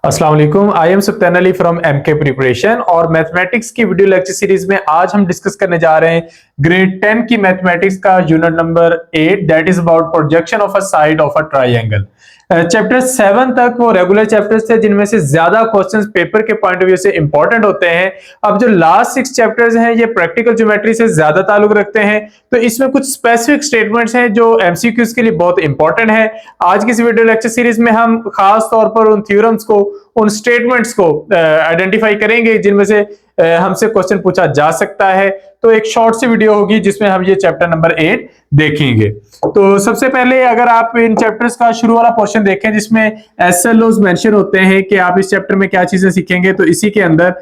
अस्सलाम वालेकुम। I am Sultan Ali from MK preparation और मैथमेटिक्स की वीडियो लेक्चर सीरीज में आज हम डिस्कस करने जा रहे हैं ग्रेड 10 की मैथमेटिक्स का unit number 8 that is about projection of a side of a triangle. Chapter 7 तक वो रेगुलर चैप्टर्स थे जिनमें से ज्यादा क्वेश्चंस पेपर के पॉइंट ऑफ व्यू से इंपॉर्टेंट होते हैं। अब जो लास्ट 6 चैप्टर्स हैं ये प्रैक्टिकल ज्योमेट्री से ज्यादा ताल्लुक रखते हैं, तो इसमें कुछ स्पेसिफिक स्टेटमेंट्स हैं जो एमसीक्यूज के लिए बहुत इंपॉर्टेंट है। आज की इस वीडियो लेक्चर सीरीज में हम खास तौर पर उन थ्योरम्स को, उन स्टेटमेंट्स को आइडेंटिफाई करेंगे जिनमें से हमसे क्वेश्चन पूछा जा सकता है। तो एक शॉर्ट सी वीडियो होगी जिसमें हम ये चैप्टर नंबर 8 देखेंगे। तो सबसे पहले अगर आप इन चैप्टर्स का शुरू वाला पोर्शन देखें जिसमें एसएल लॉज मेंशन होते हैं कि आप इस चैप्टर में क्या चीजें सीखेंगे, तो इसी के अंदर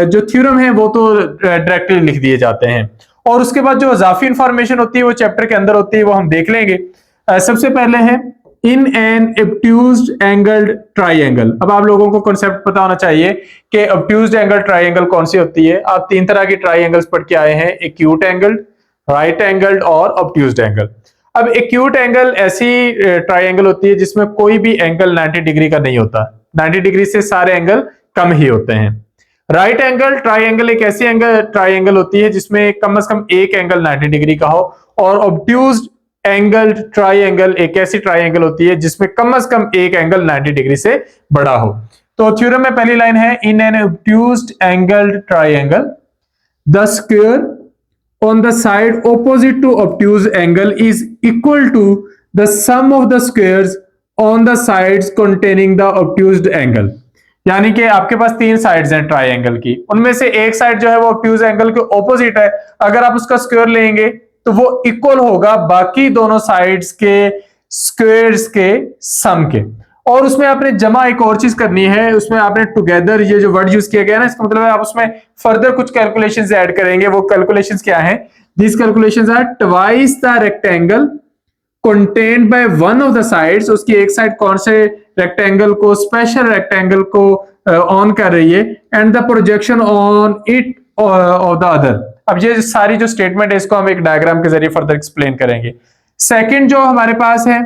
जो थ्योरम है वो तो डायरेक्टली लिख दिए जाते हैं और उसके बाद जो इजाफी इंफॉर्मेशन होती है वो चैप्टर के अंदर होती है, वो हम देख लेंगे। सबसे पहले है in an obtuse angled triangle. अब आप लोगों को कॉन्सेप्ट पता होना चाहिए कि obtuse एंगल ट्राइंगल कौन सी होती है। आप 3 तरह की ट्राइंगल्स पढ़ के आए हैं, एक्यूट एंगल, राइट एंगल और obtuse एंगल। अब एक्यूट एंगल ऐसी ट्राइंगल होती है जिसमें कोई भी एंगल 90 डिग्री का नहीं होता, 90 डिग्री से सारे एंगल कम ही होते हैं। राइट एंगल ट्राइंगल एक ऐसी एंगल ट्राइंगल होती है जिसमें कम से कम एक एंगल 90 डिग्री का हो, और obtuse एंगल ट्राइंगल एक ऐसी ट्राइंगल होती है जिसमें कम से कम एक एंगल 90 डिग्री से बड़ा हो। तो थ्योरम में पहली लाइन है in an obtuse angle triangle the square on the side opposite to obtuse angle is equal to the sum of the squares on the sides containing the obtuse angle. यानी कि आपके पास 3 sides हैं triangle की, उनमें से एक side जो है वो obtuse एंगल के ऑपोजिट है, अगर आप उसका स्क्वायर लेंगे तो वो इक्वल होगा बाकी दोनों साइड्स के स्क्वायर्स के सम के। और उसमें आपने जमा एक और चीज करनी है, उसमें आपने टुगेदर ये जो वर्ड यूज किया गया ना, इसका मतलब है आप उसमें फर्दर कुछ कैलकुलेशंस ऐड करेंगे। वो कैलकुलेशंस क्या हैं? This calculations are twice the rectangle contained by one of the sides. उसकी एक साइड कौन से रेक्टेंगल को, स्पेशल रेक्टेंगल को ऑन कर रही है, and the projection on it of the other. अब ये सारी जो स्टेटमेंट है इसको हम एक डायग्राम के जरिए फर्दर एक्सप्लेन करेंगे। सेकंड जो हमारे पास है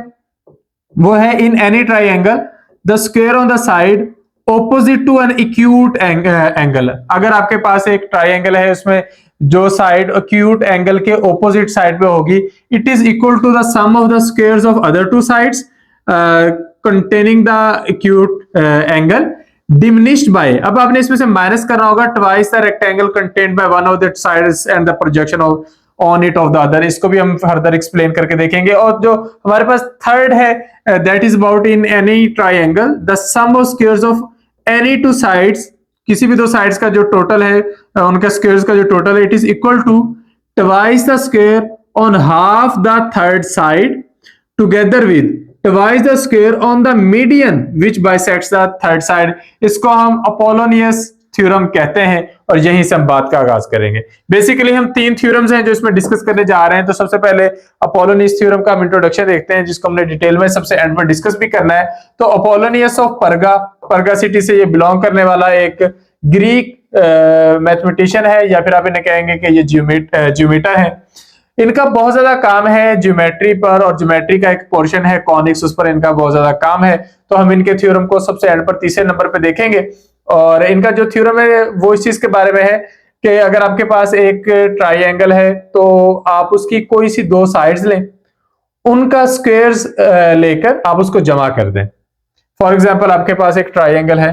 वो है in any triangle the square on the side opposite to an acute angle. अगर आपके पास एक ट्राइंगल है उसमें जो साइड एक्यूट एंगल के ऑपोजिट साइड पे होगी, it is equal to the sum of the squares of other 2 sides containing the acute angle diminished by। अब आपने इसमें से माइनस करना होगा twice the rectangle contained by one of the sides and the projection of on it of the other। इसको भी हम further explain करके देखेंगे। और जो हमारे पास थर्ड है that is about in any triangle the sum of squares of any 2 sides, किसी भी 2 साइड्स का जो टोटल है उनका स्क्वायर्स का जो टोटल है, it is equal to twice the square on half the third side together with twice the square on the median which bisects the third side। इसको हम अपोलोनियस थ्योरम कहते हैं और यहीं से हम बात का आगाज करेंगे। बेसिकली हम 3 थ्योरम्स हैं जो इसमें डिस्कस करने जा रहे हैं। तो सबसे पहले अपोलोनियस थ्योरम का हम इंट्रोडक्शन देखते हैं जिसको हमने डिटेल में सबसे एंड में डिस्कस भी करना है। तो अपोलोनियस ऑफ परगा सिटी से ये बिलोंग करने वाला एक ग्रीक मैथमेटिशियन है, या फिर आप इन्हें कहेंगे कि ये ज्योमेटर है। इनका बहुत ज्यादा काम है ज्योमेट्री पर, और ज्योमेट्री का एक पोर्शन है कॉनिक्स, उस पर इनका बहुत ज्यादा काम है। तो हम इनके थ्योरम को सबसे एंड पर तीसरे नंबर पे देखेंगे। और इनका जो थ्योरम है वो इस चीज के बारे में है कि अगर आपके पास एक ट्राइंगल है तो आप उसकी कोई सी 2 साइड्स लें, उनका स्क्वायर्स लेकर आप उसको जमा कर दें। फॉर एग्जाम्पल आपके पास एक ट्राइंगल है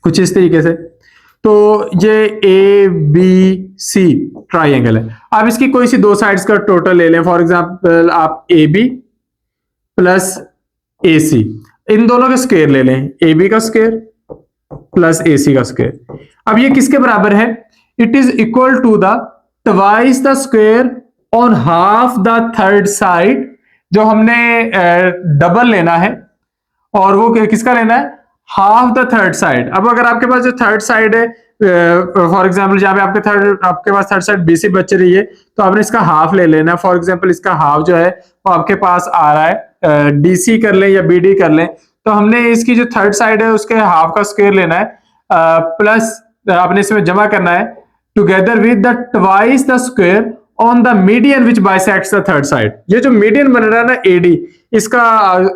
कुछ इस तरीके से, तो ये ए बी सी ट्राइंगल है। आप इसकी कोई सी 2 साइड्स का टोटल ले लें, फॉर एग्जांपल आप ए बी प्लस ए सी, इन दोनों के स्क्वायर ले लें, ए बी का स्क्वायर प्लस ए सी का स्क्वायर। अब ये किसके बराबर है? It is equal to the twice the square on half the third side. जो हमने डबल लेना है और वो किसका लेना है? Half the third side. अब अगर आपके पास जो थर्ड साइड है, फॉर एग्जांपल जहां पे आपके पास थर्ड साइड बीसी बच रही है, तो आपने इसका हाफ ले लेना है। फॉर एग्जांपल इसका हाफ जो है वो आपके पास आ रहा है डीसी कर लें या बीडी कर लें, तो हमने इसकी जो थर्ड साइड है उसके हाफ का स्क्वायर लेना है, प्लस आपने इसमें जमा करना है together with the twice the square on the median which bisects the third side. ये जो मीडियन बन रहा है ना एडी, इसका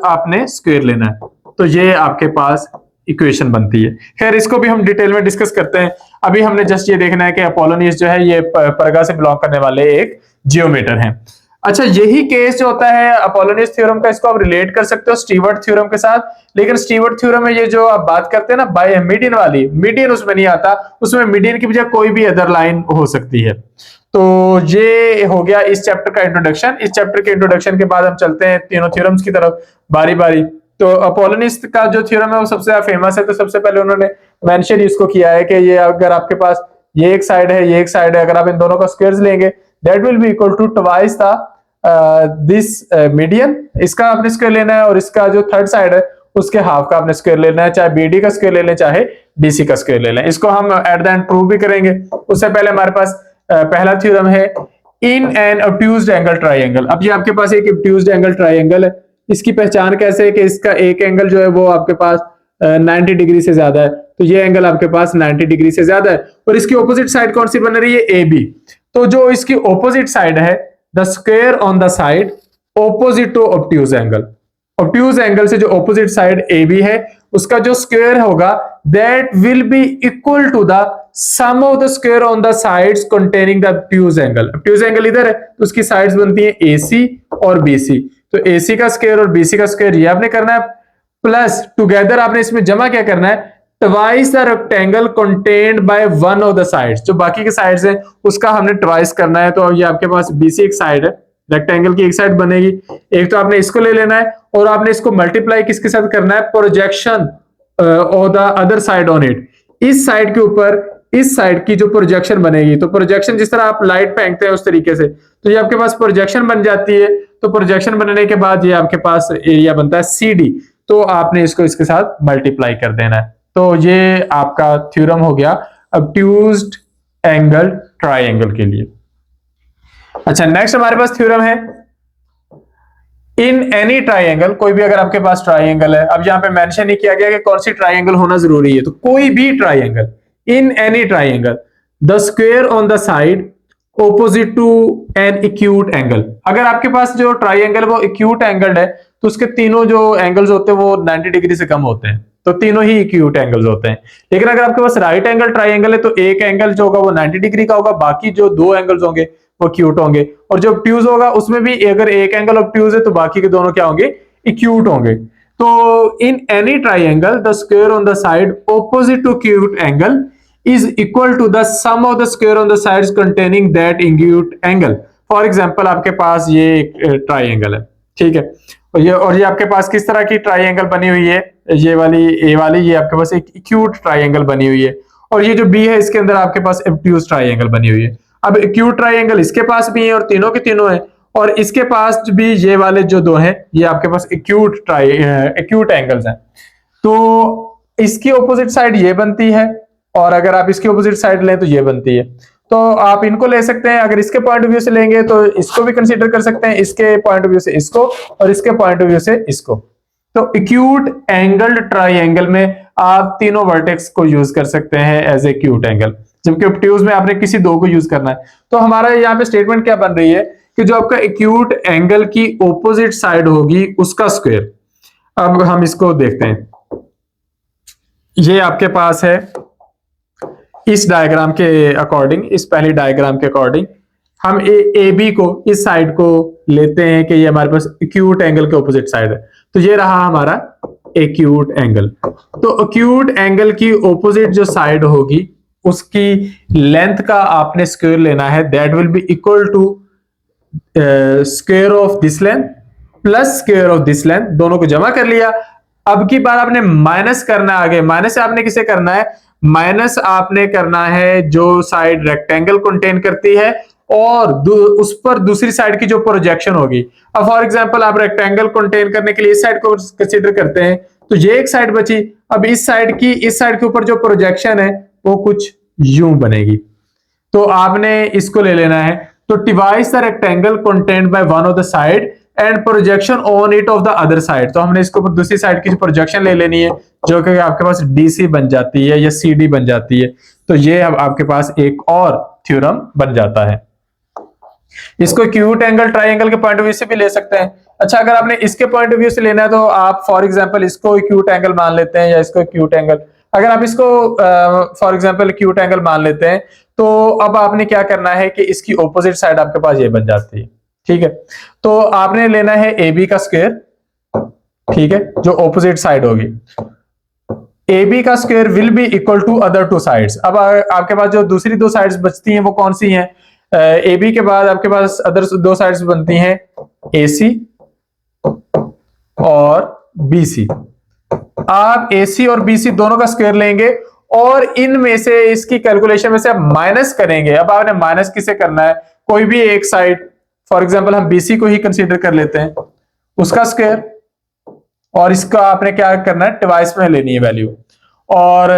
आपने स्क्वायर लेना है। तो ये आपके पास इक्वेशन बनती है। खैर इसको भी हम डिटेल में डिस्कस करते हैं। अभी हमने जस्ट ये देखना है कि अपोलोनियस जो है ये परगा से बिलोंग करने वाले एक जियोमीटर हैं। अच्छा, यही केस जो होता है अपोलोनियस थ्योरम का, इसको आप रिलेट कर सकते हो स्टीवर्ट थ्योरम के साथ। लेकिन स्टीवर्ट थ्योरम में ये जो आप बात करते हैं ना बाय मीडियन वाली, मीडियन उसमें नहीं आता, उसमें मीडियन की बजाय कोई भी अदर लाइन हो सकती है। तो ये हो गया इस चैप्टर का इंट्रोडक्शन। इस चैप्टर के इंट्रोडक्शन के बाद हम चलते हैं तीनों थ्योरम्स की तरफ बारी बारी। तो अपोलोनियस का जो थ्योरम है वो सबसे ज्यादा फेमस है। तो सबसे पहले उन्होंने मेंशन इसको किया है कि ये अगर आपके पास ये एक साइड है, ये एक साइड है, अगर आप इन दोनों का स्क्वायर्स लेंगे that will be equal to twice the this median. इसका आपने स्क्वायर लेना है और इसका जो थर्ड साइड है उसके हाफ का आपने स्क्वायर लेना है, चाहे बीडी का स्क्वायर ले लें चाहे डीसी का स्क्वायर ले लें। इसको हम एट द एंड प्रूव भी करेंगे। उससे पहले हमारे पास पहला थ्योरम है इन एन ऑब्ट्यूज्ड एंगल ट्राइंगल। अब ये आपके पास एक ऑब्ट्यूज्ड एंगल ट्राइंगल है, इसकी पहचान कैसे है कि इसका एक एंगल जो है वो आपके पास 90 डिग्री से ज्यादा है। तो ये एंगल आपके पास 90 डिग्री से ज्यादा है और इसकी ऑपोजिट साइड कौन सी बन रही है, ए बी। तो जो इसकी ऑपोजिट साइड है, the square on the side opposite to obtuse angle, obtuse angle से जो ऑपोजिट साइड ए बी है उसका जो स्क्वायर होगा that will be equal to the sum of the square on the sides containing the obtuse angle. Obtuse angle इधर है तो उसकी साइड्स बनती है एसी और बीसी। तो एसी का स्क्वायर और बीसी का स्क्वायर ये आपने करना है, प्लस टुगेदर आपने इसमें जमा क्या करना है, twice the rectangle contained by one of the sides. जो बाकी के साइड्स हैं उसका हमने ट्वाइस करना है। तो ये आपके पास बीसी एक साइड है, रेक्टेंगल की एक साइड बनेगी, एक तो आपने इसको ले लेना है और आपने इसको मल्टीप्लाई किसके साथ करना है, projection of the other side on it. इस साइड के ऊपर इस साइड की जो प्रोजेक्शन बनेगी, तो प्रोजेक्शन जिस तरह आप लाइट फेंकते हैं उस तरीके से, तो ये आपके पास प्रोजेक्शन बन जाती है। तो प्रोजेक्शन बनने के बाद ये आपके पास एरिया बनता है CD। तो आपने इसको इसके साथ मल्टीप्लाई कर देना है। तो ये आपका थ्योरम हो गया ऑब्ट्यूज्ड एंगल ट्राइंगल के लिए। अच्छा, नेक्स्ट हमारे पास थ्योरम है इन एनी ट्राइंगल। कोई भी अगर आपके पास ट्राइंगल है, अब यहां पे मेंशन नहीं किया गया कि कौन सी ट्राइंगल होना जरूरी है, तो कोई भी triangle, in any triangle the square on the side opposite to an acute angle. अगर आपके पास जो ट्राइंगल वो एक्यूट एंगल है तो उसके तीनों जो एंगल्स होते हैं वो 90 डिग्री से कम होते हैं, तो तीनों ही एक्यूट एंगल्स होते हैं। लेकिन अगर आपके पास राइट एंगल ट्राइंगल है तो एक एंगल जो होगा वो 90 डिग्री का होगा, बाकी जो दो एंगल्स होंगे वो एक्यूट होंगे। और जो ऑब्ट्यूज होगा उसमें भी अगर एक एंगल ऑब्ट्यूज है तो बाकी के दोनों क्या होंगे, एक्यूट होंगे। तो in any triangle the square on the side opposite to acute angle is equal to the sum of the square on the sides containing that acute angle। For example आपके पास ये एक ट्राइंगल है, ठीक है, और ये आपके पास किस तरह की ट्राइंगल बनी हुई है, ये वाली ए वाली, ये आपके पास एक एक्यूट ट्राइंगल बनी हुई है, और ये जो बी है इसके अंदर आपके पास ऑब्ट्यूज ट्राइंगल बनी हुई है। अब एक्यूट ट्राइंगल इसके पास भी है और तीनों के तीनों है, और इसके पास भी ये वाले जो दो हैं ये आपके पास एक्यूट एंगल्स हैं। तो इसकी ऑपोजिट साइड ये बनती है और अगर आप इसकी ऑपोजिट साइड लें तो ये बनती है। तो आप इनको ले सकते हैं, अगर इसके पॉइंट ऑफ व्यू से लेंगे तो इसको भी कंसीडर कर सकते हैं, इसके पॉइंट ऑफ व्यू से इसको और इसके पॉइंट ऑफ व्यू से इसको। तो एक्यूट एंगल्ड ट्राइंगल में आप तीनों वर्टेक्स को यूज कर सकते हैं एज एक्यूट एंगल, जबकि ऑब्ट्यूज में आपने किसी दो को यूज करना है। तो हमारा यहाँ पे स्टेटमेंट क्या बन रही है कि जो आपका एक्यूट एंगल की ऑपोजिट साइड होगी उसका स्क्वायर। अब हम इसको देखते हैं, ये आपके पास है इस डायग्राम के अकॉर्डिंग, इस पहली डायग्राम के अकॉर्डिंग हम ए बी को इस साइड को लेते हैं कि ये हमारे पास एक्यूट एंगल के ऑपोजिट साइड है। तो ये रहा हमारा एक्यूट एंगल। तो एक्यूट एंगल की ऑपोजिट जो साइड होगी उसकी लेंथ का आपने स्क्वायर लेना है, that will be equal to square of this length plus square of this length. दोनों को जमा कर लिया। अब की बार आपने माइनस करना है, आगे माइनस आपने किसे करना है, माइनस आपने करना है जो साइड रेक्टेंगल कंटेन करती है और उस पर दूसरी साइड की जो प्रोजेक्शन होगी। अब फॉर एग्जांपल आप रेक्टेंगल कंटेन करने के लिए इस साइड को कंसीडर करते हैं, तो ये एक साइड बची। अब इस साइड के ऊपर जो प्रोजेक्शन है वो कुछ यूं बनेगी, तो आपने इसको ले लेना है। तो device the rectangle contained by one of the side and projection on it of the other side. तो हमने इसको दूसरी साइड की प्रोजेक्शन ले लेनी है जो कि आपके पास DC बन जाती है या CD बन जाती है। तो ये अब आपके पास एक और थ्योरम बन जाता है। इसको एक्यूट एंगल ट्राइंगल के पॉइंट ऑफ व्यू से भी ले सकते हैं। अच्छा, अगर आपने इसके पॉइंट ऑफ व्यू से लेना है तो आप फॉर एग्जांपल इसको एक्यूट एंगल मान लेते हैं या इसको एक्यूट एंगल। अगर आप इसको फॉर एग्जांपल एक्यूट एंगल मान लेते हैं तो अब आपने क्या करना है कि इसकी ऑपोजिट साइड आपके पास ये बन जाती है। ठीक है, तो आपने लेना है ए बी का स्क्वायर, ठीक है, जो ऑपोजिट साइड होगी। ए बी का square will be equal to other two sides. अब आपके पास जो दूसरी दो साइड्स बचती हैं वो कौन सी हैं? ए बी के बाद आपके पास अदर दो साइड्स बनती हैं ए सी और बी सी। आप ए सी और बी सी दोनों का स्क्वायर लेंगे और इनमें से इसकी कैलकुलेशन में से आप माइनस करेंगे। अब आपने माइनस किसे करना है? कोई भी एक साइड, फॉर एग्जांपल हम बीसी को ही कंसीडर कर लेते हैं, उसका स्क्वायर, और इसका आपने क्या करना है? ट्वाइस में लेनी है वैल्यू। और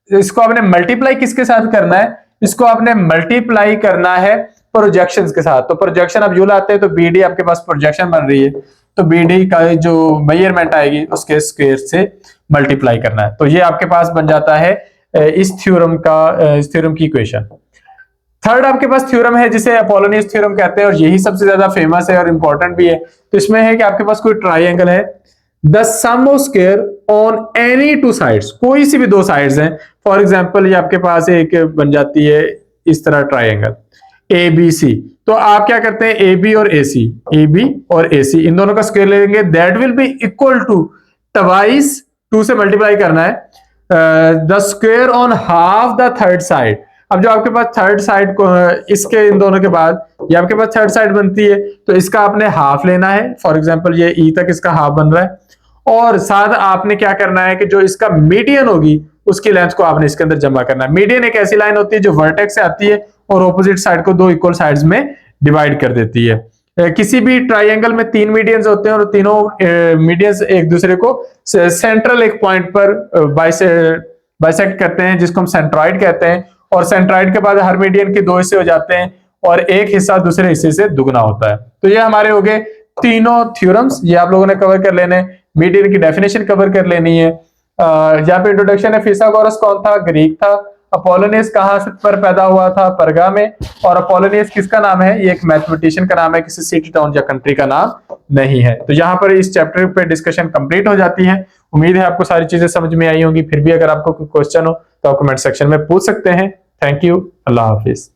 इसको आपने मल्टीप्लाई किसके साथ करना है? इसको आपने मल्टीप्लाई करना है प्रोजेक्शंस के साथ। तो प्रोजेक्शन आप यू लाते हैं तो बीडी आपके पास प्रोजेक्शन बन रही है, तो बीडी का जो मेजरमेंट आएगी उसके स्क्वायर से मल्टीप्लाई करना है। तो ये आपके पास बन जाता है इस थ्योरम की इक्वेशन। थर्ड आपके पास थ्योरम है जिसे अपोलोनियस थ्योरम कहते हैं और यही सबसे ज्यादा फेमस है और इंपॉर्टेंट भी है। तो इसमें है कि आपके पास कोई ट्राइंगल है, the sum of square on any two sides, कोई सी भी दो साइड्स हैं। फॉर एग्जांपल ये आपके पास एक बन जाती है इस तरह ट्राइंगल ए बी सी। तो आप क्या करते हैं? ए बी और ए सी, ए बी और ए सी, इन दोनों का स्क्वायर लेंगे, that will be equal to twice, 2 से मल्टीप्लाई करना है, the square on half the third side. अब जो आपके पास थर्ड साइड को इसके इन दोनों के बाद ये आपके पास थर्ड साइड बनती है, तो इसका आपने हाफ लेना है। फॉर एग्जांपल ये ई तक इसका हाफ बन रहा है, और साथ आपने क्या करना है कि जो इसका मीडियन होगी उसकी लेंथ को आपने इसके अंदर जमा करना है। मीडियन एक ऐसी लाइन होती है जो वर्टेक्स से आती है और ऑपोजिट साइड को दो इक्वल साइड्स में डिवाइड कर देती है। किसी भी ट्राइंगल में 3 मीडियंस होते हैं और तीनों मीडियंस एक दूसरे को सेंट्रल एक पॉइंट पर बाइसेक्ट करते हैं, जिसको हम सेंट्रॉइड कहते हैं। और सेंट्रॉइड के बाद हर मीडियन के 2 हिस्से हो जाते हैं और एक हिस्सा दूसरे हिस्से से दुगना होता है। तो ये हमारे हो गए तीनों थ्योरम्स, ये आप लोगों ने कवर कर लेने। मीडियन की डेफिनेशन कवर कर लेनी है। यहाँ पे इंट्रोडक्शन है, फिथागोरस कौन था? ग्रीक था। अपोलोनियस कहां से पर पैदा हुआ था? परगा में। और अपोलोनियस किसका नाम है? ये एक मैथमेटिशियन का नाम है, किसी सिटी टाउन या कंट्री का नाम नहीं है। तो यहाँ पर इस चैप्टर पे डिस्कशन कंप्लीट हो जाती है। उम्मीद है आपको सारी चीजें समझ में आई होंगी। फिर भी अगर आपको कोई क्वेश्चन हो तो आप कमेंट सेक्शन में पूछ सकते हैं। Thank you, Allah Hafiz.